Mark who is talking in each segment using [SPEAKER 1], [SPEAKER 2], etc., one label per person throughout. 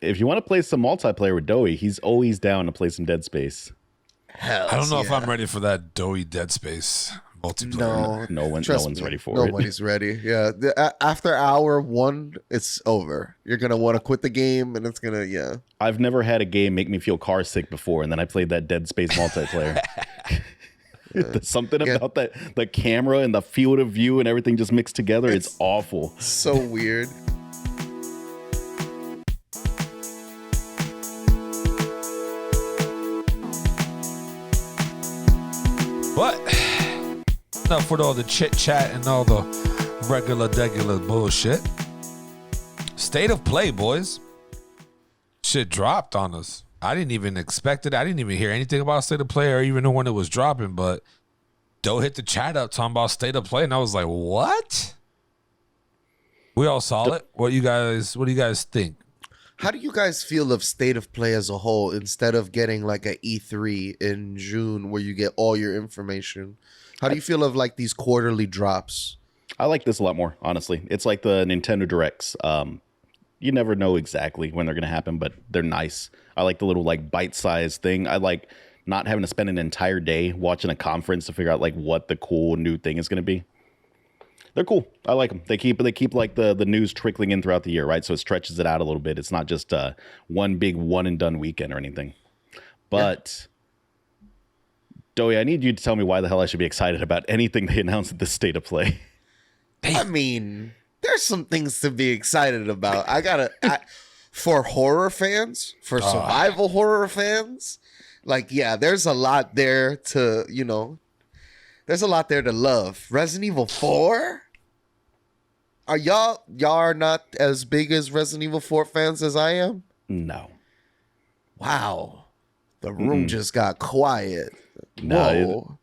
[SPEAKER 1] if you want to play some multiplayer with Doughy, he's always down to play some Dead Space.
[SPEAKER 2] I don't know if I'm ready for that Doughy Dead Space multiplayer.
[SPEAKER 1] No one's ready for it.
[SPEAKER 3] Nobody's ready. Yeah, after hour 1, it's over. You're gonna want to quit the game, and it's gonna
[SPEAKER 1] I've never had a game make me feel car sick before, and then I played that Dead Space multiplayer. There's something about the camera and the field of view and everything just mixed together. It's awful.
[SPEAKER 3] So weird.
[SPEAKER 2] But enough with all the chit chat and all the regular bullshit. State of Play, boys. Shit dropped on us. I didn't even expect it. I didn't even hear anything about State of Play or even know when it was dropping. But Doe hit the chat up talking about State of Play, and I was like, "What?" We all saw it. What do you guys think?
[SPEAKER 3] How do you guys feel of State of Play as a whole instead of getting like a E3 in June where you get all your information? How do you feel of like these quarterly drops?
[SPEAKER 1] I like this a lot more, honestly. It's like the Nintendo Directs. You never know exactly when they're going to happen, but they're nice. I like the little like bite-sized thing. I like not having to spend an entire day watching a conference to figure out like what the cool new thing is going to be. They're cool. I like them. They keep like the news trickling in throughout the year, right? So it stretches it out a little bit. It's not just one big one and done weekend or anything. But Doey, I need you to tell me why the hell I should be excited about anything they announced at this State of Play.
[SPEAKER 3] I mean, there's some things to be excited about. For horror fans, for survival horror fans, like, yeah, there's a lot there to, there's a lot there to love. Resident Evil 4? Are y'all are not as big as Resident Evil 4 fans as I am?
[SPEAKER 1] No.
[SPEAKER 3] Wow. The room just got quiet.
[SPEAKER 1] No.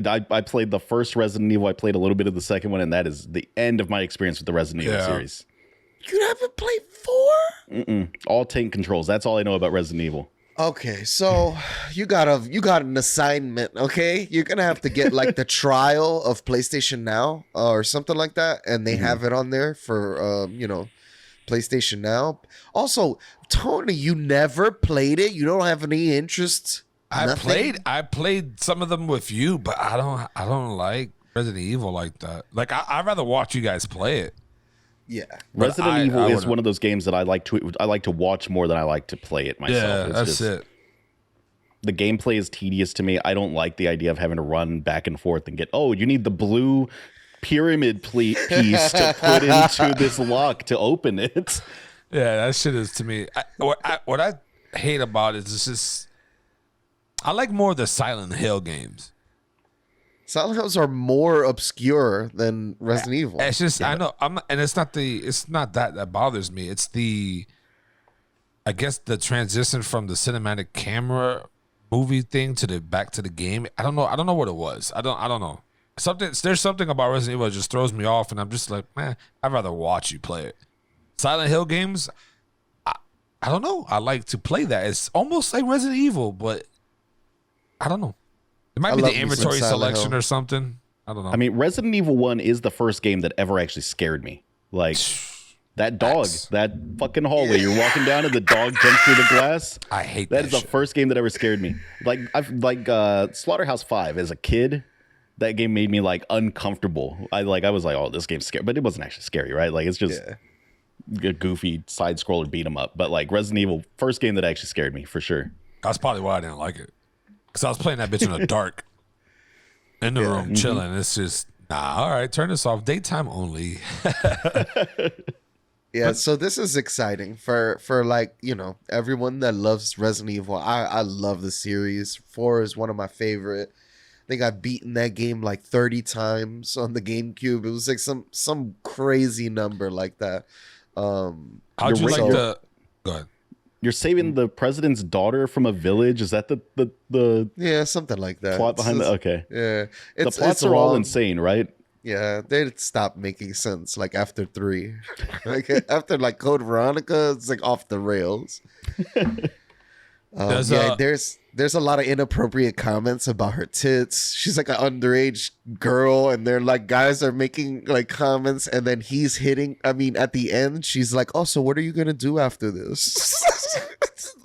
[SPEAKER 1] I played the first Resident Evil. I played a little bit of the second one, and that is the end of my experience with the Resident Evil series.
[SPEAKER 3] You haven't played 4?
[SPEAKER 1] All tank controls. That's all I know about Resident Evil.
[SPEAKER 3] Okay, so you got an assignment, okay? You're going to have to get like the trial of PlayStation Now or something like that, and they have it on there for PlayStation Now. Also, Tony, you never played it? You don't have any interest?
[SPEAKER 2] I played some of them with you, but I don't like Resident Evil like that. Like I'd rather watch you guys play it.
[SPEAKER 3] Yeah,
[SPEAKER 1] Resident Evil is one of those games that I like to watch more than I like to play it myself.
[SPEAKER 2] Yeah, that's it.
[SPEAKER 1] The gameplay is tedious to me. I don't like the idea of having to run back and forth and you need the blue pyramid piece to put into this lock to open it.
[SPEAKER 2] Yeah, that shit is to me. What I hate about it is just I like more of the Silent Hill games.
[SPEAKER 3] Silent Hills are more obscure than Resident Evil.
[SPEAKER 2] It's just I know it's not that bothers me. It's I guess the transition from the cinematic camera movie thing to back to the game. I don't know what it was. I don't know. There's something about Resident Evil that just throws me off, and I'm just like, man, I'd rather watch you play it. Silent Hill games, I don't know. I like to play that. It's almost like Resident Evil, but I don't know. It might be the inventory selection or something. I don't know.
[SPEAKER 1] I mean, Resident Evil 1 is the first game that ever actually scared me. Like, that dog, that fucking hallway you're walking down and the dog jumps through the glass.
[SPEAKER 2] I hate
[SPEAKER 1] that. That is the first game that ever scared me. Like, Slaughterhouse 5 as a kid, that game made me, like, uncomfortable. I was like, oh, this game's scary. But it wasn't actually scary, right? Like, it's just a goofy side-scroller beat 'em up. But, like, Resident Evil, first game that actually scared me, for sure.
[SPEAKER 2] That's probably why I didn't like it. Because I was playing that bitch in the dark, in the room, chilling. It's just, all right, turn this off. Daytime only.
[SPEAKER 3] So this is exciting for like, everyone that loves Resident Evil. I love the series. 4 is one of my favorite. I think I've beaten that game like 30 times on the GameCube. It was like some crazy number like that.
[SPEAKER 2] How'd you like the... Go ahead.
[SPEAKER 1] You're saving the president's daughter from a village. Is that the
[SPEAKER 3] something like that
[SPEAKER 1] plot behind that? Okay,
[SPEAKER 3] yeah.
[SPEAKER 1] The plots are all insane, right?
[SPEAKER 3] Yeah, they stopped making sense like after 3. Like after like Code Veronica, it's like off the rails.
[SPEAKER 2] There's
[SPEAKER 3] Yeah, there's a lot of inappropriate comments about her tits. She's like an underage girl, and they're like guys are making like comments, and then he's hitting. I mean, at the end, she's like, "Oh, so what are you gonna do after this?"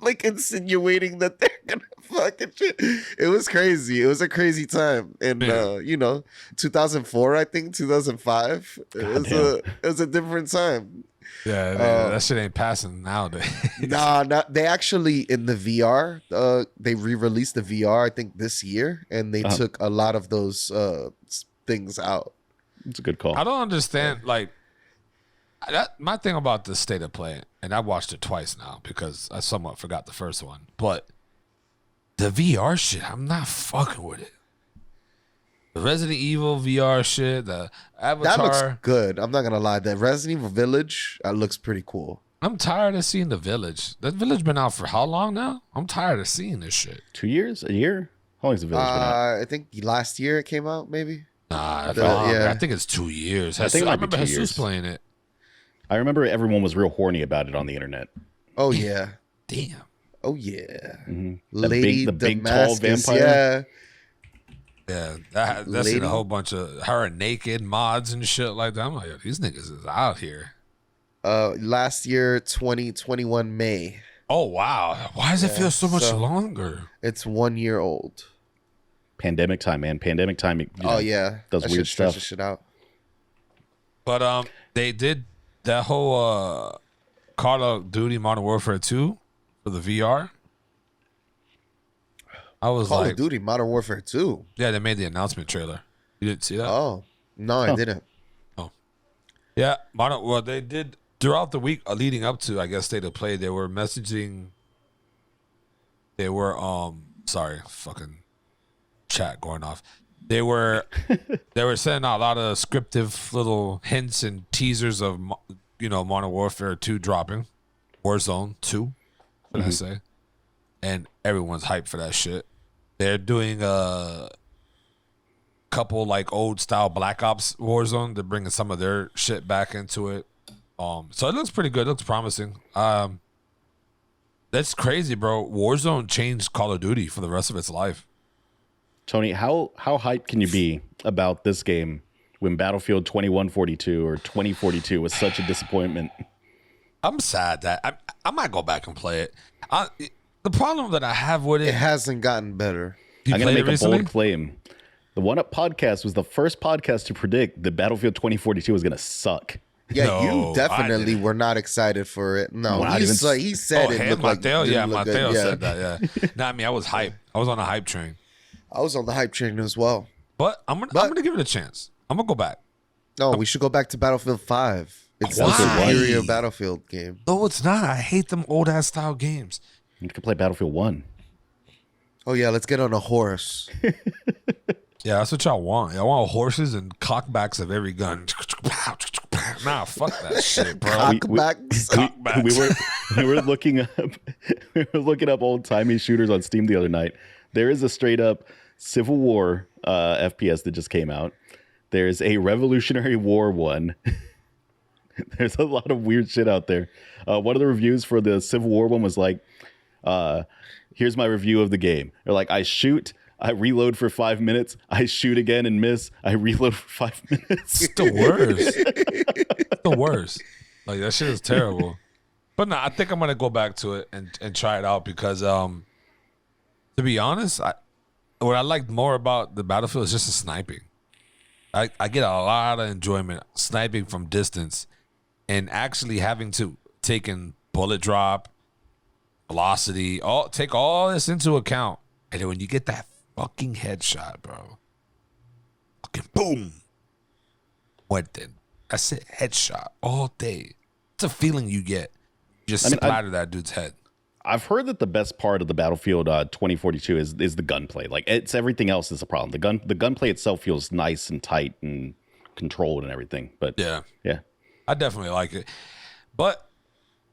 [SPEAKER 3] Like insinuating that they're gonna fucking shit. It was crazy. It was a crazy time, and 2004, I think 2005. It was a different time.
[SPEAKER 2] Yeah, that shit ain't passing nowadays.
[SPEAKER 3] Nah, they actually in the VR, they re-released the VR, I think this year, and they took a lot of those things out.
[SPEAKER 1] It's a good call.
[SPEAKER 2] I don't understand, like, my thing about the State of Play, and I watched it twice now because I somewhat forgot the first one, but the VR shit, I'm not fucking with it. The Resident Evil VR shit, the Avatar.
[SPEAKER 3] That looks good. I'm not gonna lie. The Resident Evil Village looks pretty cool.
[SPEAKER 2] I'm tired of seeing the Village. That Village been out for how long now? I'm tired of seeing this shit.
[SPEAKER 1] 2 years? A year? How long has the Village been out?
[SPEAKER 3] I think last year it came out, maybe.
[SPEAKER 2] Nah,
[SPEAKER 3] yeah.
[SPEAKER 2] I think it's 2 years.
[SPEAKER 1] I think it might be
[SPEAKER 2] remember
[SPEAKER 1] 2
[SPEAKER 2] Jesus
[SPEAKER 1] years.
[SPEAKER 2] playing it.
[SPEAKER 1] I remember everyone was real horny about it on the internet.
[SPEAKER 3] Oh yeah.
[SPEAKER 2] Damn.
[SPEAKER 3] Oh yeah.
[SPEAKER 1] Mm-hmm.
[SPEAKER 3] Lady
[SPEAKER 1] the big
[SPEAKER 3] Damascus,
[SPEAKER 1] tall vampire.
[SPEAKER 3] Yeah.
[SPEAKER 2] Yeah, that's in a whole bunch of her naked mods and shit like that. I'm like, yo, these niggas is out here.
[SPEAKER 3] Last year, 2021 May.
[SPEAKER 2] Oh wow, why does it feel so much longer?
[SPEAKER 3] It's 1 year old.
[SPEAKER 1] Pandemic time, man. Pandemic time.
[SPEAKER 3] Yeah,
[SPEAKER 1] does
[SPEAKER 3] that
[SPEAKER 1] weird
[SPEAKER 3] shit stretches
[SPEAKER 1] stuff.
[SPEAKER 3] shit out.
[SPEAKER 2] But they did that whole Call of Duty Modern Warfare 2 for the VR. I was
[SPEAKER 3] Call
[SPEAKER 2] like,
[SPEAKER 3] of Duty Modern Warfare 2.
[SPEAKER 2] yeah, they made the announcement trailer. You didn't see that?
[SPEAKER 3] Oh no, I didn't.
[SPEAKER 2] Yeah, well, they did throughout the week leading up to, I guess, State of Play. They were messaging. They were sorry, fucking chat going off. They were sending out a lot of scriptive little hints and teasers of Modern Warfare 2 dropping, Warzone 2, what did I say? And everyone's hyped for that shit. They're doing a couple like old style Black Ops Warzone. They're bringing some of their shit back into it. So it looks pretty good. It looks promising. That's crazy, bro. Warzone changed Call of Duty for the rest of its life.
[SPEAKER 1] Tony, how hyped can you be about this game when Battlefield 2142 or 2042 was such a disappointment?
[SPEAKER 2] I'm sad that I might go back and play it. The problem that I have with
[SPEAKER 3] It hasn't gotten better.
[SPEAKER 2] You
[SPEAKER 1] I'm going to
[SPEAKER 2] played
[SPEAKER 1] make
[SPEAKER 2] it
[SPEAKER 1] a
[SPEAKER 2] recently?
[SPEAKER 1] bold claim. The One Up podcast was the first podcast to predict that Battlefield 2042 was going to suck.
[SPEAKER 3] Yeah,
[SPEAKER 2] No,
[SPEAKER 3] you
[SPEAKER 2] I
[SPEAKER 3] definitely
[SPEAKER 2] didn't.
[SPEAKER 3] were not excited for it. No,
[SPEAKER 1] Well, not
[SPEAKER 3] he
[SPEAKER 1] even-
[SPEAKER 3] said it
[SPEAKER 2] him,
[SPEAKER 3] looked like
[SPEAKER 2] Mateo?
[SPEAKER 3] didn't
[SPEAKER 2] Yeah,
[SPEAKER 3] look good.
[SPEAKER 2] Mateo
[SPEAKER 3] Yeah.
[SPEAKER 2] said that, yeah. No, I mean, I was hyped. I was on a hype train.
[SPEAKER 3] I was on the hype train as well.
[SPEAKER 2] But I'm gonna give it a chance. I'm gonna go back.
[SPEAKER 3] No, we should go back to Battlefield 5. It's the
[SPEAKER 2] Why?
[SPEAKER 3] superior Battlefield game.
[SPEAKER 2] No, it's not. I hate them old ass style games.
[SPEAKER 1] You could play Battlefield 1.
[SPEAKER 3] Oh yeah, let's get on a horse.
[SPEAKER 2] Yeah, that's what y'all want. Y'all want horses and cockbacks of every gun. Nah, fuck that shit, bro.
[SPEAKER 3] Cockbacks.
[SPEAKER 2] Cockbacks.
[SPEAKER 1] we were looking up old timey shooters on Steam the other night. There is a straight up Civil War FPS that just came out. There's a Revolutionary War one. There's a lot of weird shit out there. One of the reviews for the Civil War one was like, here's my review of the game. They're like, I shoot, I reload for 5 minutes, I shoot again and miss, I reload for 5 minutes.
[SPEAKER 2] It's the worst. It's the worst. Like, that shit is terrible. But no, I think I'm gonna go back to it and try it out because to be honest, what I like more about the Battlefield is just the sniping. I get a lot of enjoyment sniping from distance and actually having to take in bullet drop, velocity, take all this into account. And then when you get that fucking headshot, bro, fucking boom, muerte. That's it, headshot all day. It's a feeling you get. You just splatter that dude's head.
[SPEAKER 1] I've heard that the best part of the Battlefield 2042 is the gunplay. Like, it's everything else is a problem. The gunplay itself feels nice and tight and controlled and everything. But
[SPEAKER 2] Yeah.
[SPEAKER 1] I
[SPEAKER 2] definitely like it. But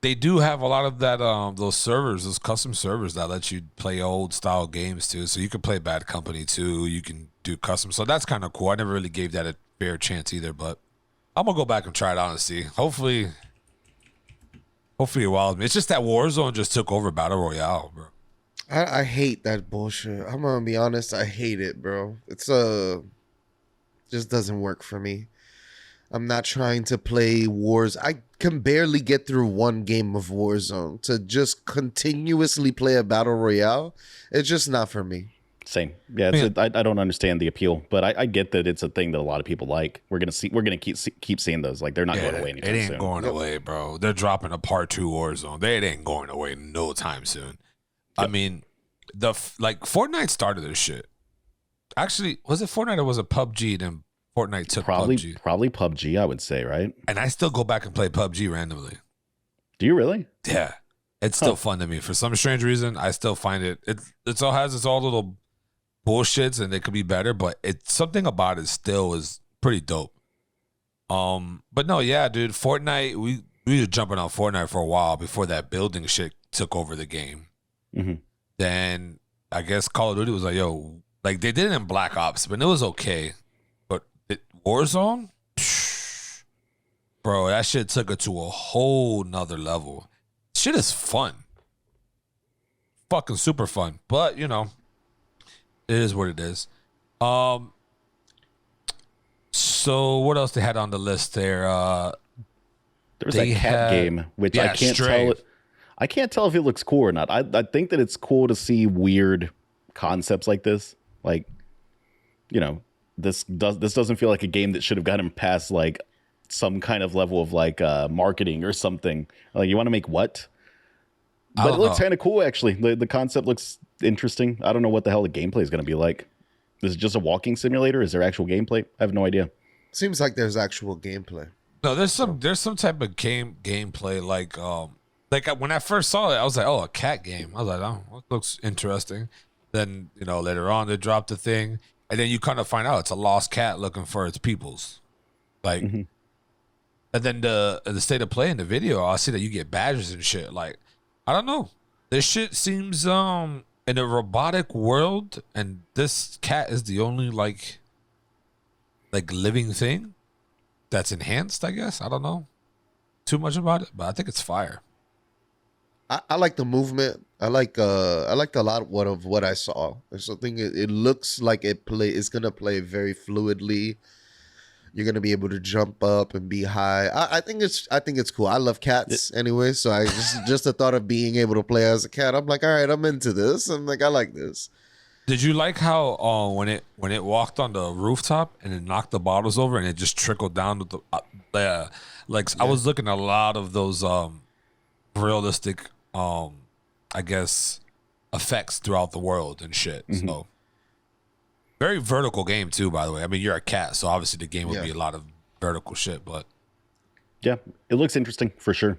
[SPEAKER 2] they do have a lot of that those servers, those custom servers that let you play old style games too. So you can play Bad Company too. You can do custom. So that's kind of cool. I never really gave that a fair chance either, but I'm gonna go back and try it out and see. Hopefully it wilds me. It's just that Warzone just took over Battle Royale, bro.
[SPEAKER 3] I hate that bullshit. I'm gonna be honest. I hate it, bro. It's just doesn't work for me. I'm not trying to play wars. I can barely get through one game of Warzone. To just continuously play a battle royale, it's just not for me.
[SPEAKER 1] Same. Yeah, I don't understand the appeal, but I get that it's a thing that a lot of people like. We're gonna keep seeing those. Like they're not going away anytime soon.
[SPEAKER 2] It ain't going away, bro. They're dropping a part 2 Warzone. It ain't going away no time soon. Yep. I mean, Fortnite started this shit. Actually, was it Fortnite or was it PUBG? Then Fortnite took PUBG.
[SPEAKER 1] Probably PUBG, I would say, right?
[SPEAKER 2] And I still go back and play PUBG randomly.
[SPEAKER 1] Do you really?
[SPEAKER 2] Yeah, it's still fun to me for some strange reason. I still find it all has its all little bullshits and it could be better, but it's something about it still is pretty dope. But no, yeah, dude, Fortnite, we were jumping on Fortnite for a while before that building shit took over the game.
[SPEAKER 1] Mm-hmm.
[SPEAKER 2] Then I guess Call of Duty was like, yo, like they did it in Black Ops, but it was okay. But Warzone, bro, that shit took it to a whole nother level. Shit is fun. Fucking super fun. But, you know, it is what it is. So what else they had on the list there? There
[SPEAKER 1] was that cat game, which I can't tell. I can't tell if it looks cool or not. I think that it's cool to see weird concepts like this. Like, you know, this doesn't feel like a game that should have gotten past like some kind of level of like marketing or something. Like, you want to make what? But it looks kind of cool, actually. The concept looks interesting. I don't know what the hell the gameplay is going to be like. Is it just a walking simulator? Is there actual gameplay? I have no idea.
[SPEAKER 3] Seems like there's actual gameplay.
[SPEAKER 2] No, there's some type of gameplay like when I first saw it, I was like, oh, a cat game. I was like, oh, that looks interesting. Then, you know, later on they dropped the thing, and then you kind of find out it's a lost cat looking for its peoples. Like, and then the state of play in the video, I see that you get badges and shit. Like, I don't know. This shit seems in a robotic world, and this cat is the only like living thing that's enhanced, I guess. I don't know too much about it, but I think it's fire.
[SPEAKER 3] I like the movement. I liked a lot of what I saw. There's something. It looks like it's gonna play very fluidly. You're gonna be able to jump up and be high. I think it's cool. I love cats anyway, so I just the thought of being able to play as a cat, I'm like, all right, I'm into this. I'm like, I like this.
[SPEAKER 2] Did you like how when it walked on the rooftop and it knocked the bottles over and it just trickled down to the I was looking at a lot of those realistic I guess effects throughout the world and shit. So very vertical game too, by the way. I mean, you're a cat, so obviously the game would be a lot of vertical shit, but
[SPEAKER 1] yeah, it looks interesting for sure.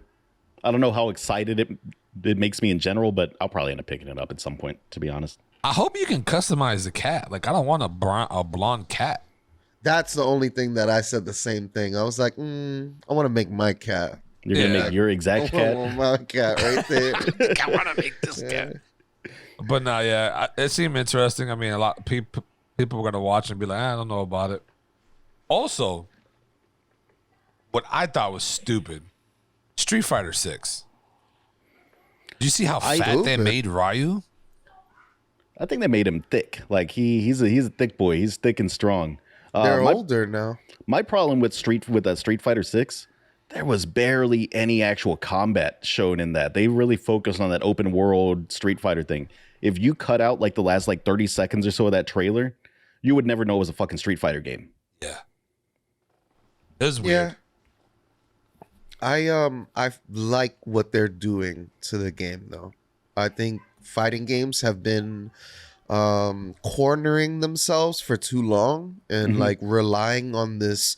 [SPEAKER 1] I don't know how excited it makes me in general, but I'll probably end up picking it up at some point, to be honest.
[SPEAKER 2] I hope you can customize the cat. Like, I don't want a blonde cat.
[SPEAKER 3] That's the only thing that I said the same thing. I was like, I want to make my cat.
[SPEAKER 1] You're gonna make your exact cat?
[SPEAKER 3] My cat right there.
[SPEAKER 2] I want to make this cat. But no, yeah, it seemed interesting. I mean, a lot of people were gonna watch and be like, I don't know about it. Also, what I thought was stupid, Street Fighter 6. Did you see how fat they made Ryu?
[SPEAKER 1] I think they made him thick. Like he's a thick boy. He's thick and strong.
[SPEAKER 3] They're older now.
[SPEAKER 1] My problem with Street Fighter 6, there was barely any actual combat shown in that. They really focused on that open world Street Fighter thing. If you cut out like the last 30 seconds or so of that trailer, you would never know it was a fucking Street Fighter game.
[SPEAKER 2] Yeah. It was weird.
[SPEAKER 3] Yeah. I like what they're doing to the game though. I think fighting games have been cornering themselves for too long and like relying on this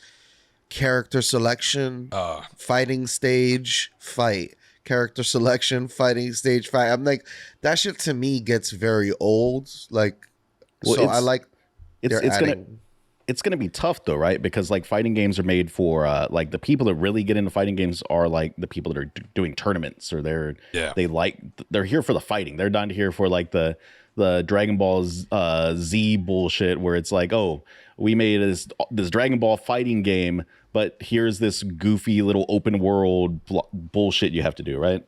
[SPEAKER 3] character selection, fighting stage, fight, character selection, fighting stage, fight. I'm like, that shit to me gets very old. Like, well, so I like
[SPEAKER 1] it's gonna be tough though, right? Because like fighting games are made for like the people that really get into fighting games are like the people that are doing tournaments, or they're here for the fighting. They're not here for like the Dragon Ball Z bullshit where it's like, oh, we made this Dragon Ball fighting game, but here's this goofy little open world bullshit you have to do, right?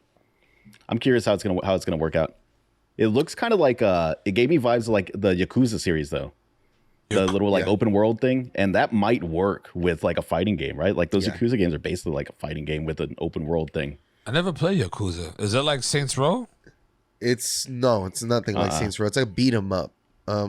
[SPEAKER 1] I'm curious how it's gonna work out. It looks kind of like it gave me vibes of like the Yakuza series though. The little like open world thing, and that might work with like a fighting game, right? Like those Yakuza games are basically like a fighting game with an open world thing.
[SPEAKER 2] I never played Yakuza. Is it like Saints Row?
[SPEAKER 3] It's nothing like Saints Row. It's like beat 'em up.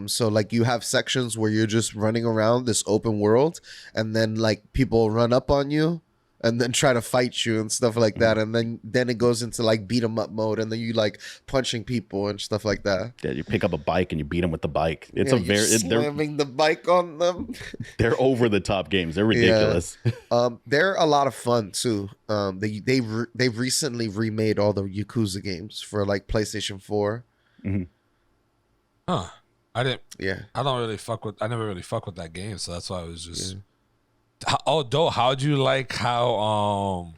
[SPEAKER 3] So like you have sections where you're just running around this open world, and then like people run up on you and then try to fight you and stuff like that, and then it goes into like beat 'em up mode, and then you like punching people and stuff like that.
[SPEAKER 1] Yeah, you pick up a bike and you beat them with the bike. It's
[SPEAKER 3] slamming the bike on them.
[SPEAKER 1] They're over the top games. They're ridiculous.
[SPEAKER 3] They're a lot of fun too. They've recently remade all the Yakuza games for like PlayStation 4.
[SPEAKER 2] Mm-hmm. Huh. I didn't.
[SPEAKER 3] Yeah.
[SPEAKER 2] I never really fuck with that game, so that's why I was just. Yeah. How'd you like how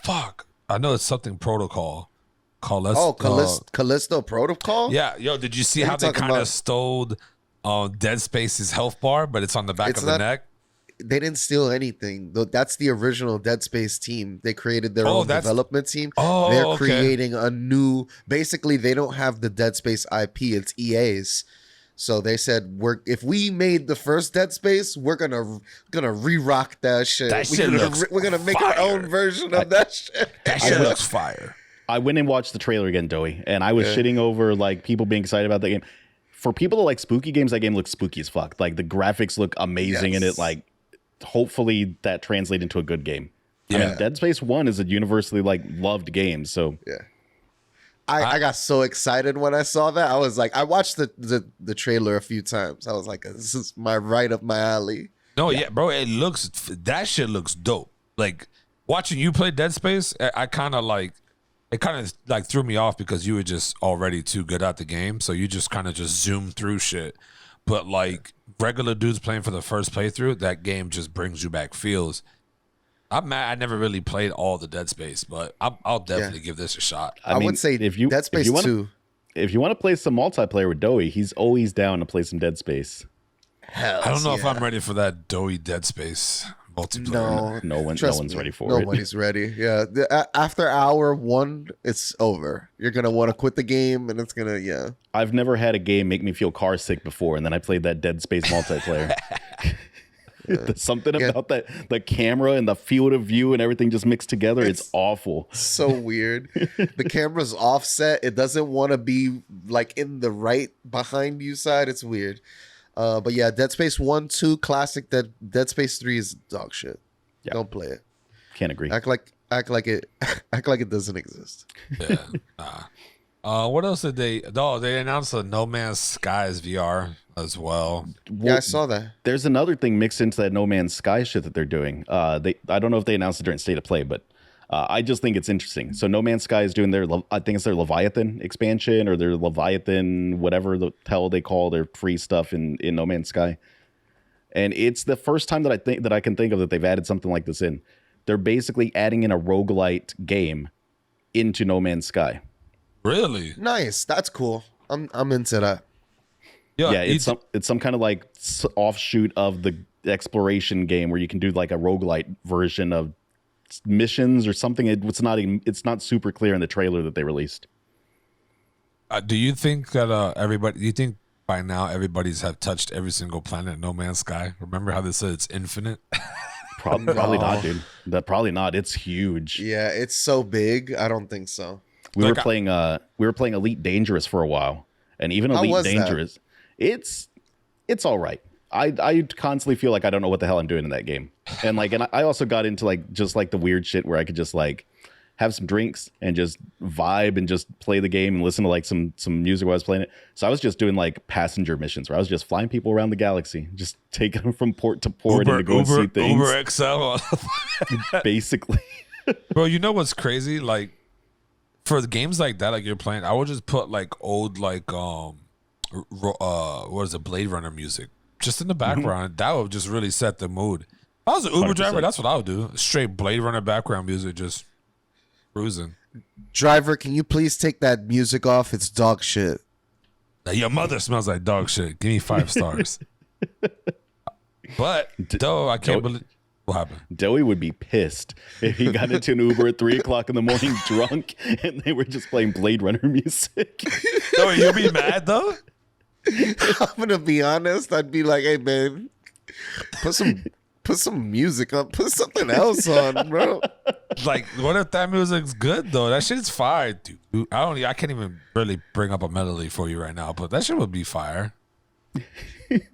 [SPEAKER 2] fuck. I know it's something protocol.
[SPEAKER 3] Callisto Protocol?
[SPEAKER 2] Yeah, yo, did you see how they kind of stole Dead Space's health bar, but it's on the back of the neck?
[SPEAKER 3] They didn't steal anything. That's the original Dead Space team. They created their own development team. They're creating a new. Basically, they don't have the Dead Space IP. It's EA's. So they said, if we made the first Dead Space, we're gonna re-rock that shit. We're gonna make our own version of that shit.
[SPEAKER 2] That shit looks fire.
[SPEAKER 1] I went and watched the trailer again, Doughy, and I was shitting over like people being excited about that game. For people that like spooky games, that game looks spooky as fuck. Like the graphics look amazing, and it like hopefully that translates into a good game. Yeah. I mean, Dead Space 1 is a universally like loved game, so
[SPEAKER 3] yeah. I got so excited when I saw that. I was like, I watched the trailer a few times. I was like, this is right up my alley.
[SPEAKER 2] No, yeah, bro, that shit looks dope. Like watching you play Dead Space, it kind of threw me off because you were just already too good at the game, so you just kind of just zoom through shit. But like regular dudes playing for the first playthrough, that game just brings you back feels. I'm mad I never really played all the Dead Space, but I'll definitely give this a shot.
[SPEAKER 3] I would say Dead Space 2.
[SPEAKER 1] If you want to play some multiplayer with Doughy, he's always down to play some Dead Space.
[SPEAKER 2] I don't know if I'm ready for that Doughy Dead Space multiplayer.
[SPEAKER 1] No one's ready for it.
[SPEAKER 3] Nobody's ready. Yeah. After hour 1, it's over. You're going to want to quit the game, and it's going to,
[SPEAKER 1] I've never had a game make me feel car sick before, and then I played that Dead Space multiplayer. There's something about that, the camera and the field of view and everything just mixed together. It's awful.
[SPEAKER 3] So weird. The camera's offset. It doesn't want to be like in the right behind you side. It's weird. But yeah, Dead Space 1, 2, classic. Dead Space 3 is dog shit. Yeah. Don't play it.
[SPEAKER 1] Can't agree.
[SPEAKER 3] Act like it doesn't exist.
[SPEAKER 2] Yeah. What else did they? Oh, they announced a No Man's Skies VR as well.
[SPEAKER 3] Yeah, I saw that.
[SPEAKER 1] There's another thing mixed into that No Man's Sky shit that they're doing. I don't know if they announced it during State of Play, but I just think it's interesting. So No Man's Sky is doing I think it's their Leviathan expansion or their Leviathan, whatever the hell they call their free stuff in No Man's Sky. And it's the first time that I can think of that they've added something like this in. They're basically adding in a roguelite game into No Man's Sky.
[SPEAKER 2] Really?
[SPEAKER 3] Nice. That's cool. I'm into that.
[SPEAKER 1] Yeah, it's some kind of like offshoot of the exploration game where you can do like a roguelite version of missions or something. It's not super clear in the trailer that they released.
[SPEAKER 2] Do you think that do you think by now everybody's have touched every single planet in No Man's Sky? Remember how they said it's infinite?
[SPEAKER 1] Probably not, dude. Probably not. It's huge.
[SPEAKER 3] Yeah, it's so big. I don't think so.
[SPEAKER 1] We were playing Elite Dangerous for a while, and even Elite Dangerous, it's all right. I constantly feel like I don't know what the hell I'm doing in that game, and I also got into like just like the weird shit where I could just like have some drinks and just vibe and just play the game and listen to like some music while I was playing it. So I was just doing like passenger missions where I was just flying people around the galaxy, just taking them from port to port and to go and see things.
[SPEAKER 2] Uber XL,
[SPEAKER 1] basically.
[SPEAKER 2] Bro, you know what's crazy? Like, for the games like that, like you're playing, I would just put like old like what is it, Blade Runner music just in the background. That would just really set the mood. If I was an Uber 100%. Driver, that's what I would do. Straight Blade Runner background music, just cruising.
[SPEAKER 3] Driver, can you please take that music off? It's dog shit.
[SPEAKER 2] Your mother smells like dog shit. Give me 5 stars. But though I can't believe. What happened?
[SPEAKER 1] Doughy would be pissed if he got into an Uber at 3 o'clock in the morning drunk and they were just playing Blade Runner music.
[SPEAKER 2] No, you'll be mad though.
[SPEAKER 3] I'm gonna be honest. I'd be like, hey man, put some music on, put something else on, bro.
[SPEAKER 2] Like, what if that music's good though? That shit's fire, dude. I can't even really bring up a melody for you right now, but that shit would be fire.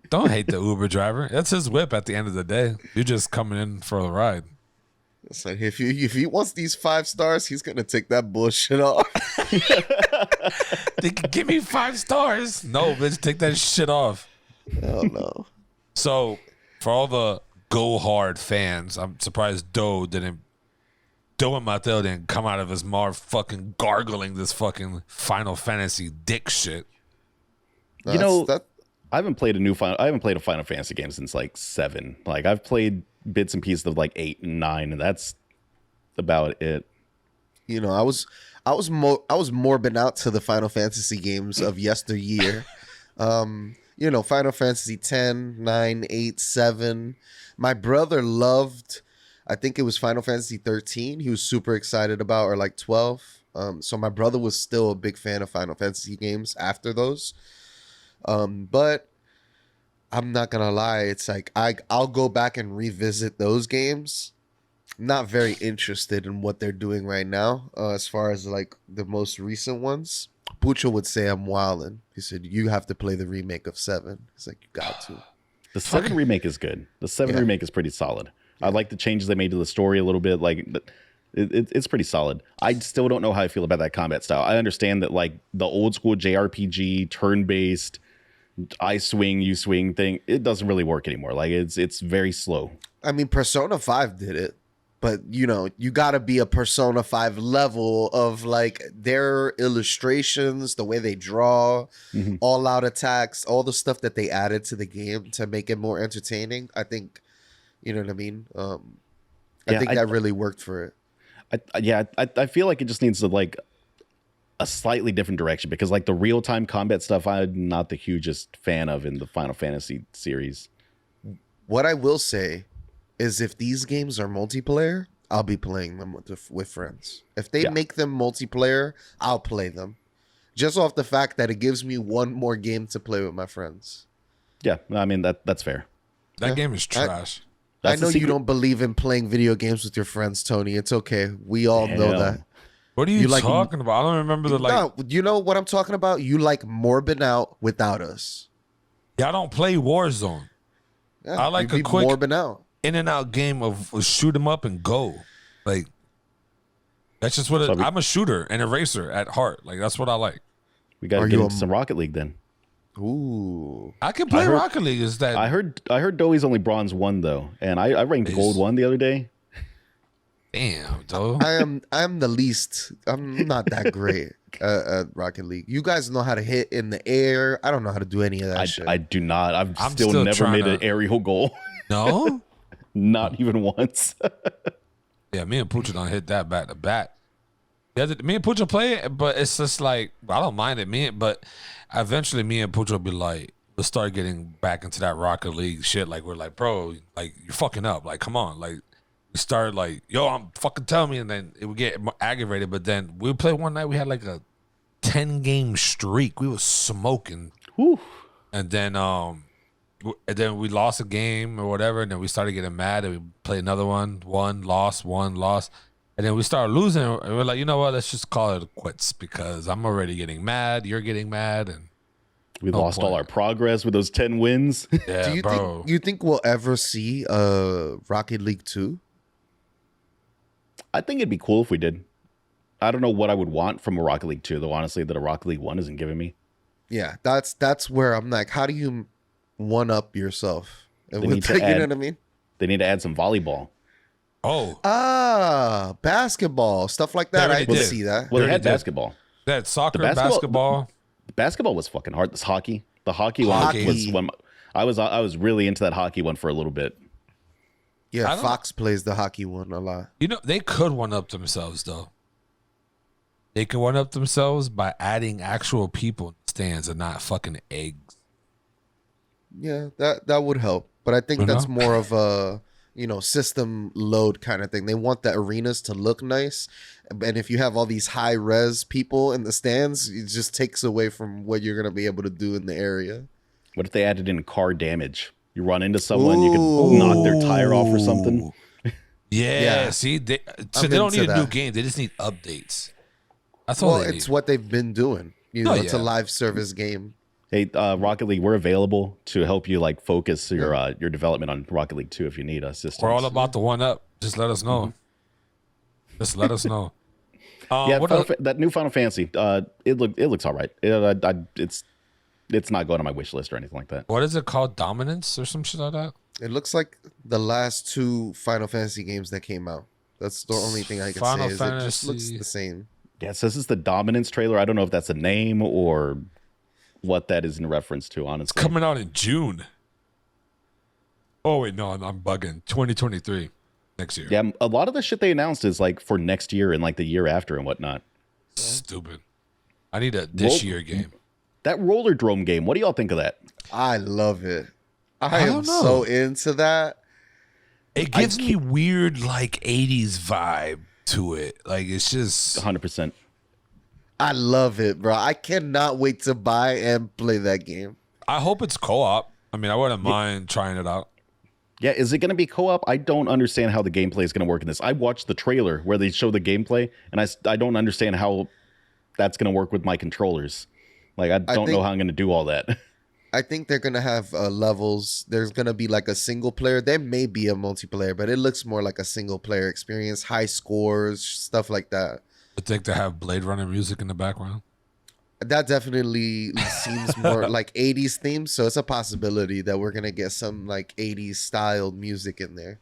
[SPEAKER 2] Don't hate the Uber driver. That's his whip at the end of the day. You're just coming in for a ride.
[SPEAKER 3] It's like if he wants these 5 stars, he's gonna take that bullshit off.
[SPEAKER 2] They can give me 5 stars. No, bitch, take that shit off.
[SPEAKER 3] Hell no.
[SPEAKER 2] So, for all the go hard fans, I'm surprised Doe and Mateo didn't come out of his mouth fucking gargling this fucking Final Fantasy dick shit.
[SPEAKER 1] You know, I haven't played a Final Fantasy game since like 7. Like I've played bits and pieces of like 8 and 9, and that's about it.
[SPEAKER 3] You know, I was morbing out to the Final Fantasy games of yesteryear. You know, Final Fantasy 10, 9, 8, 7. My brother loved, I think it was Final Fantasy 13. He was super excited about, or like 12. So my brother was still a big fan of Final Fantasy games after those. But I'm not gonna lie, it's like I'll go back and revisit those games. Not very interested in what they're doing right now, as far as like the most recent ones. Pucho would say I'm wildin'. He said you have to play the remake of 7. He's like, you got to.
[SPEAKER 1] The 7 remake is good. The 7 remake is pretty solid. I like the changes they made to the story a little bit. Like it's pretty solid. I still don't know how I feel about that combat style. I understand that like the old school JRPG turn-based I swing, you swing thing, it doesn't really work anymore. Like it's very slow.
[SPEAKER 3] I mean, Persona 5 did it, but you know, you got to be a Persona 5 level of like their illustrations, the way they draw, all out attacks, all the stuff that they added to the game to make it more entertaining. I think, you know what I mean? I think that really worked for it.
[SPEAKER 1] I feel like it just needs to like a slightly different direction, because like the real-time combat stuff I'm not the hugest fan of in the Final Fantasy series.
[SPEAKER 3] What I will say is if these games are multiplayer, I'll be playing them with friends. If they make them multiplayer, I'll play them. Just off the fact that it gives me one more game to play with my friends.
[SPEAKER 1] Yeah, I mean that's fair.
[SPEAKER 2] That game is trash.
[SPEAKER 3] I know you don't believe in playing video games with your friends, Tony. It's okay. We all know that.
[SPEAKER 2] What are you talking about? I don't remember the like.
[SPEAKER 3] No, you know what I'm talking about? You like morbing out without us.
[SPEAKER 2] Yeah, I don't play Warzone.
[SPEAKER 3] Yeah,
[SPEAKER 2] I like a quick
[SPEAKER 3] morbing out.
[SPEAKER 2] in and out game of shoot 'em up and go. Like that's just what I'm a shooter and a racer at heart. Like that's what I like.
[SPEAKER 1] We got to get into some Rocket League then.
[SPEAKER 3] Ooh,
[SPEAKER 2] I can play Rocket League. Is that
[SPEAKER 1] I heard Doughy's only bronze 1 though, and I ranked gold 1 the other day.
[SPEAKER 2] Damn, though.
[SPEAKER 3] I'm the least. I'm not that great at Rocket League. You guys know how to hit in the air. I don't know how to do any of that shit.
[SPEAKER 1] I do not. I'm still never made an aerial goal.
[SPEAKER 2] No,
[SPEAKER 1] not even once.
[SPEAKER 2] Yeah, me and Pucha don't hit that bat to bat. Yeah, me and Pucha play it, but it's just like I don't mind it. But eventually, me and Pucha will be like, we'll start getting back into that Rocket League shit. Like we're like, bro, like you're fucking up. Like come on, like. We started like, yo, I'm fucking telling me, and then it would get aggravated. But then we would play one night. We had like a 10-game streak. We was smoking, and then we lost a game or whatever, and then we started getting mad, and we played another one, lost, and then we started losing, and we're like, you know what? Let's just call it quits because I'm already getting mad. You're getting mad, and
[SPEAKER 1] we lost all our progress with those 10 wins.
[SPEAKER 2] Yeah,
[SPEAKER 3] Do you think we'll ever see Rocket League 2?
[SPEAKER 1] I think it'd be cool if we did. I don't know what I would want from a Rocket League 2, though, honestly, that a Rocket League 1 isn't giving me.
[SPEAKER 3] Yeah, that's where I'm like, how do you one-up yourself? And you know what I mean?
[SPEAKER 1] They need to add some volleyball.
[SPEAKER 3] Oh. Basketball, stuff like that. I did see that.
[SPEAKER 1] Well, they had basketball.
[SPEAKER 2] They had soccer, basketball.
[SPEAKER 1] The basketball was fucking hard. This hockey. The hockey one was one. I was really into that hockey one for a little bit.
[SPEAKER 3] Yeah, Fox plays the hockey one a lot.
[SPEAKER 2] You know, they could one up themselves though. They can one up themselves by adding actual people in the stands and not fucking eggs.
[SPEAKER 3] Yeah, that would help. But I think that's more of system load kind of thing. They want the arenas to look nice. And if you have all these high res people in the stands, it just takes away from what you're going to be able to do in the area.
[SPEAKER 1] What if they added in car damage? You run into someone, you could knock their tire off or something.
[SPEAKER 2] Yeah. See, they don't need a new game. They just need updates. That's all they need.
[SPEAKER 3] It's what they've been doing. It's a live service game.
[SPEAKER 1] Hey, Rocket League, we're available to help you focus your development on Rocket League 2 if you need assistance.
[SPEAKER 2] We're all about the 1-up. Just let us know. Just let us know.
[SPEAKER 1] That new Final Fantasy, it looks all right. It's not going on my wish list or anything like that.
[SPEAKER 2] What is it called? Dominance or some shit like that?
[SPEAKER 3] It looks like the last 2 Final Fantasy games that came out. That's the only thing I can say is it just looks the same.
[SPEAKER 1] Yes, this is the Dominance trailer. I don't know if that's a name or what that is in reference to, honestly.
[SPEAKER 2] It's coming out in June. Oh, wait, no, I'm bugging. 2023, next year.
[SPEAKER 1] Yeah, a lot of the shit they announced is for next year and the year after and whatnot.
[SPEAKER 2] Stupid. I need a this year game.
[SPEAKER 1] That Roller Drome game, what do y'all think of that?
[SPEAKER 3] I love it. I am so into that.
[SPEAKER 2] It gives me weird 80s vibe to it. It's just
[SPEAKER 1] 100%.
[SPEAKER 3] I love it, bro. I cannot wait to buy and play that game.
[SPEAKER 2] I hope it's co-op. I mean, I wouldn't mind trying it out.
[SPEAKER 1] Yeah, is it going to be co-op? I don't understand how the gameplay is going to work in this. I watched the trailer where they show the gameplay, and I don't understand how that's going to work with my controllers. I don't know how I'm going to do all that.
[SPEAKER 3] I think they're going to have levels. There's going to be a single player. There may be a multiplayer, but it looks more like a single player experience, high scores, stuff like that.
[SPEAKER 2] I think they have Blade Runner music in the background.
[SPEAKER 3] That definitely seems more like 80s themes, so it's a possibility that we're going to get some 80s styled music in there.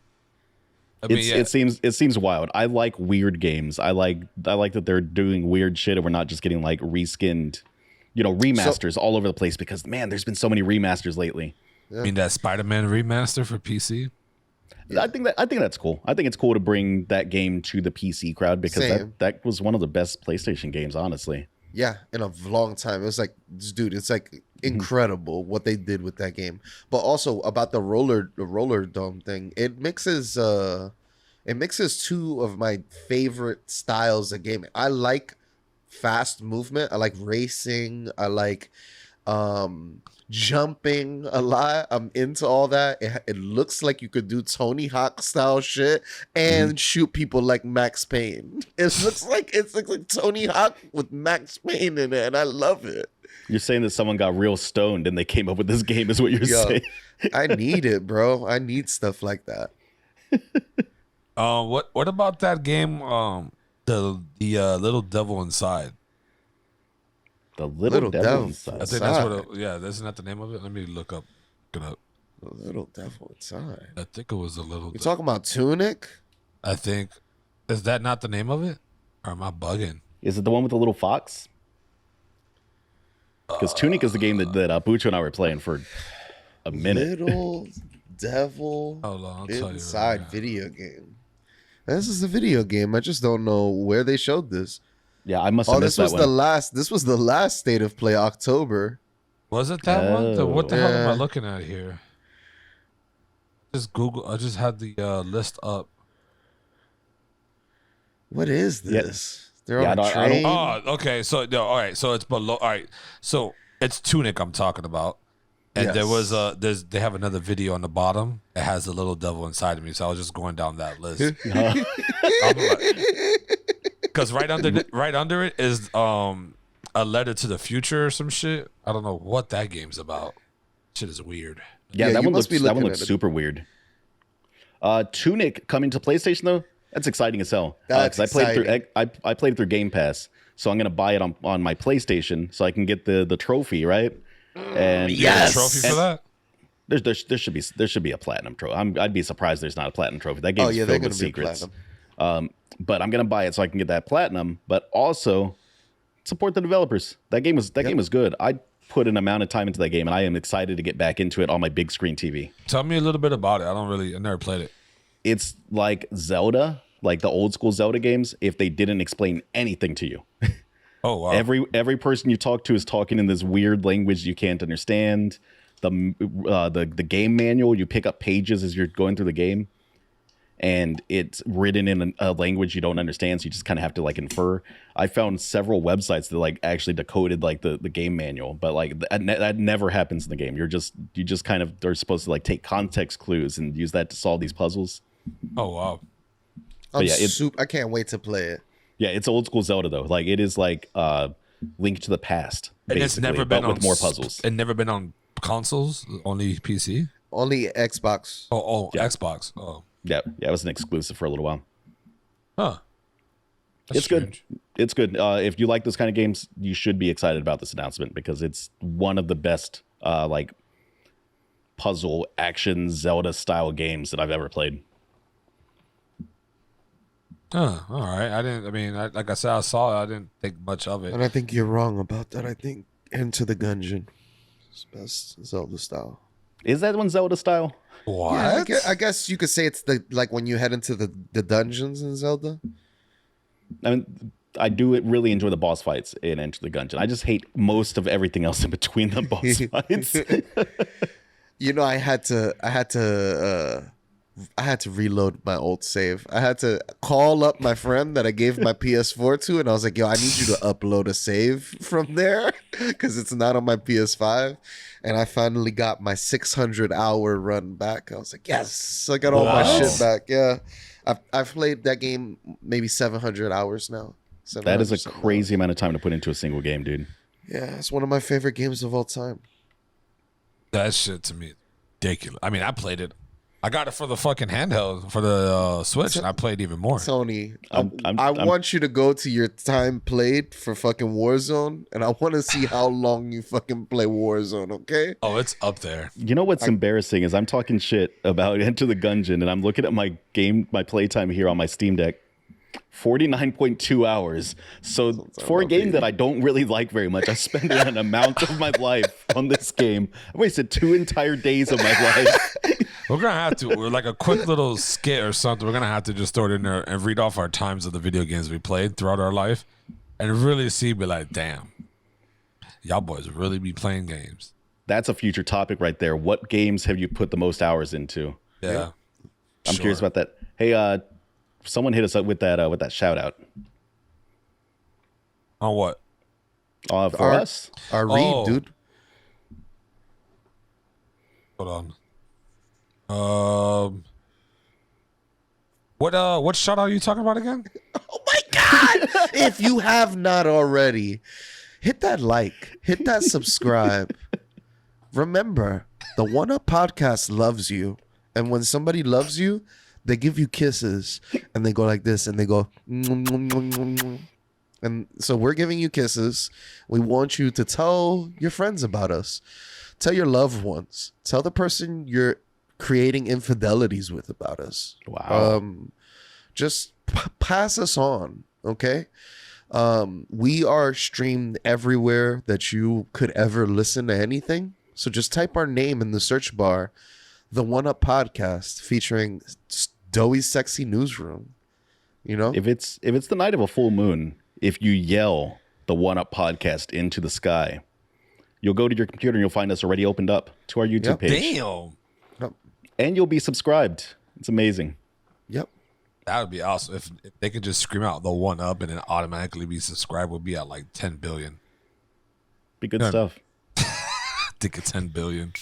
[SPEAKER 1] It seems wild. I like weird games. I like that they're doing weird shit and we're not just getting reskinned remasters all over the place because man, there's been so many remasters lately.
[SPEAKER 2] Yeah. I mean that Spider-Man remaster for PC.
[SPEAKER 3] Yeah.
[SPEAKER 1] I think that's cool. I think it's cool to bring that game to the PC crowd because that was one of the best PlayStation games, honestly.
[SPEAKER 3] Yeah, in a long time. It was it's incredible what they did with that game. But also about the roller dome thing, it mixes 2 of my favorite styles of gaming. I like fast movement. I like racing. I like jumping a lot. I'm into all that. It looks like you could do Tony Hawk style shit and shoot people like Max Payne. It looks like Tony Hawk with Max Payne in it, and I love it.
[SPEAKER 1] You're saying that someone got real stoned and they came up with this game is what you're saying.
[SPEAKER 3] I need it, bro. I need stuff like that.
[SPEAKER 2] What about that game? The Little Devil Inside.
[SPEAKER 1] The Little Devil Inside.
[SPEAKER 2] I think that's what. Isn't that the name of it? Let me look it up.
[SPEAKER 3] The Little Devil Inside.
[SPEAKER 2] I think it was the Little.
[SPEAKER 3] You talking about Tunic?
[SPEAKER 2] I think. Is that not the name of it? Or am I bugging?
[SPEAKER 1] Is it the one with the little fox? Because Tunic is the game that Bucho and I were playing for a minute.
[SPEAKER 3] Little Devil Inside video game. This is a video game. I just don't know where they showed this.
[SPEAKER 1] Yeah, I must have missed that one.
[SPEAKER 3] This was the last State of Play, October.
[SPEAKER 2] Was it that one? What the hell am I looking at here? Just Google. I just had the list up.
[SPEAKER 3] What is this? They're on a train.
[SPEAKER 2] Oh, okay. So no, all right. So it's below. All right. So it's Tunic I'm talking about. And there was they have another video on the bottom. It has a little devil inside of me. So I was just going down that list. Because right under it is a letter to the future or some shit. I don't know what that game's about. Shit is weird.
[SPEAKER 1] Yeah, that one looks super weird. Tunic coming to PlayStation though. That's exciting as hell.
[SPEAKER 3] That's exciting.
[SPEAKER 1] I played it through Game Pass, so I'm gonna buy it on my PlayStation so I can get the trophy, right? And
[SPEAKER 2] yes, trophy for that.
[SPEAKER 1] There should be a platinum trophy. I'd be surprised there's not a platinum trophy. That game is filled with secrets. But I'm gonna buy it so I can get that platinum, but also support the developers. That game was good. I put an amount of time into that game, and I am excited to get back into it on my big screen TV.
[SPEAKER 2] Tell me a little bit about it. I never played it.
[SPEAKER 1] It's like Zelda, like the old school Zelda games, if they didn't explain anything to you.
[SPEAKER 2] Oh wow!
[SPEAKER 1] Every person you talk to is talking in this weird language you can't understand. The game manual, you pick up pages as you're going through the game. and it's written in a language you don't understand, so you just kind of have to like infer. I found several websites that like actually decoded like the game manual, but like that never happens in the game. You just kind of are supposed to like take context clues and use that to solve these puzzles.
[SPEAKER 2] Oh wow.
[SPEAKER 3] I can't wait to play it.
[SPEAKER 1] Yeah, it's old school Zelda though. Like it is like Link to the Past,
[SPEAKER 2] And it's never
[SPEAKER 1] but
[SPEAKER 2] been
[SPEAKER 1] with
[SPEAKER 2] on
[SPEAKER 1] more puzzles.
[SPEAKER 2] And never been on consoles, only PC.
[SPEAKER 3] Only Xbox.
[SPEAKER 2] Yeah. Xbox. Oh,
[SPEAKER 1] Yeah, it was an exclusive for a little while.
[SPEAKER 2] huh.
[SPEAKER 1] It's strange. Good. It's good. If you like those kind of games, you should be excited about this announcement because it's one of the best like puzzle action Zelda style games that I've ever played.
[SPEAKER 2] All right. Like I said, I saw it. I didn't think much of it.
[SPEAKER 3] And I think you're wrong about that. I think Into the Gungeon is best Zelda style.
[SPEAKER 1] Is that one Zelda style?
[SPEAKER 2] What?
[SPEAKER 3] Yeah, I guess you could say it's the like when you head into the dungeons in Zelda.
[SPEAKER 1] I mean, I do really enjoy the boss fights in Enter the Gungeon. I just hate most of everything else in between the boss fights.
[SPEAKER 3] You know, I had to reload my old save. I had to call up my friend that I gave my PS4 to, and I was like, yo, I need you to upload a save from there because it's not on my PS5. And I finally got my 600-hour run back. I was like, yes, I got all my shit back. Yeah. I've played that game maybe 700 hours now.
[SPEAKER 1] That is a crazy amount of time to put into a single game, dude.
[SPEAKER 3] Yeah, it's one of my favorite games of all time.
[SPEAKER 2] That shit to me ridiculous. I mean, I played it. I got it for the fucking handheld for the Switch, and I played even more.
[SPEAKER 3] Tony, I want you to go to your time played for fucking Warzone, and I want to see how long you fucking play Warzone, okay?
[SPEAKER 2] Oh, it's up there.
[SPEAKER 1] You know what's embarrassing is I'm talking shit about Enter the Gungeon, and I'm looking at my playtime here on my Steam Deck. 49.2 hours. So for a game that I don't really like very much, I spent an amount of my life on this game. I wasted 2 entire days of my life.
[SPEAKER 2] We're gonna have to. We're like a quick little skit or something. We're gonna have to just throw it in there and read off our times of the video games we played throughout our life, and really be like, damn, y'all boys really be playing games.
[SPEAKER 1] That's a future topic right there. What games have you put the most hours into?
[SPEAKER 2] Yeah,
[SPEAKER 1] I'm curious about that. Hey, someone hit us up with that shout out.
[SPEAKER 2] On what?
[SPEAKER 1] For us?
[SPEAKER 3] Our read, dude.
[SPEAKER 2] Hold on. What shout out are you talking about again?
[SPEAKER 3] Oh my God! If you have not already, hit that like, hit that subscribe. Remember, the One Up Podcast loves you. And when somebody loves you, they give you kisses and they go like this and they go, and so we're giving you kisses. We want you to tell your friends about us. Tell your loved ones. Tell the person you're creating infidelities with about us.
[SPEAKER 1] Wow.
[SPEAKER 3] Just pass us on, okay? We are streamed everywhere that you could ever listen to anything. So just type our name in the search bar, the One Up Podcast, featuring Doughy's Sexy Newsroom. You know?
[SPEAKER 1] If it's the night of a full moon, if you yell the One Up Podcast into the sky, you'll go to your computer and you'll find us already opened up to our YouTube page.
[SPEAKER 2] Damn.
[SPEAKER 1] And you'll be subscribed. It's amazing.
[SPEAKER 3] Yep.
[SPEAKER 2] That would be awesome if they could just scream out the One Up and then automatically be subscribed. Would be at like 10 billion.
[SPEAKER 1] Be good stuff.
[SPEAKER 2] I think it's 10 billion.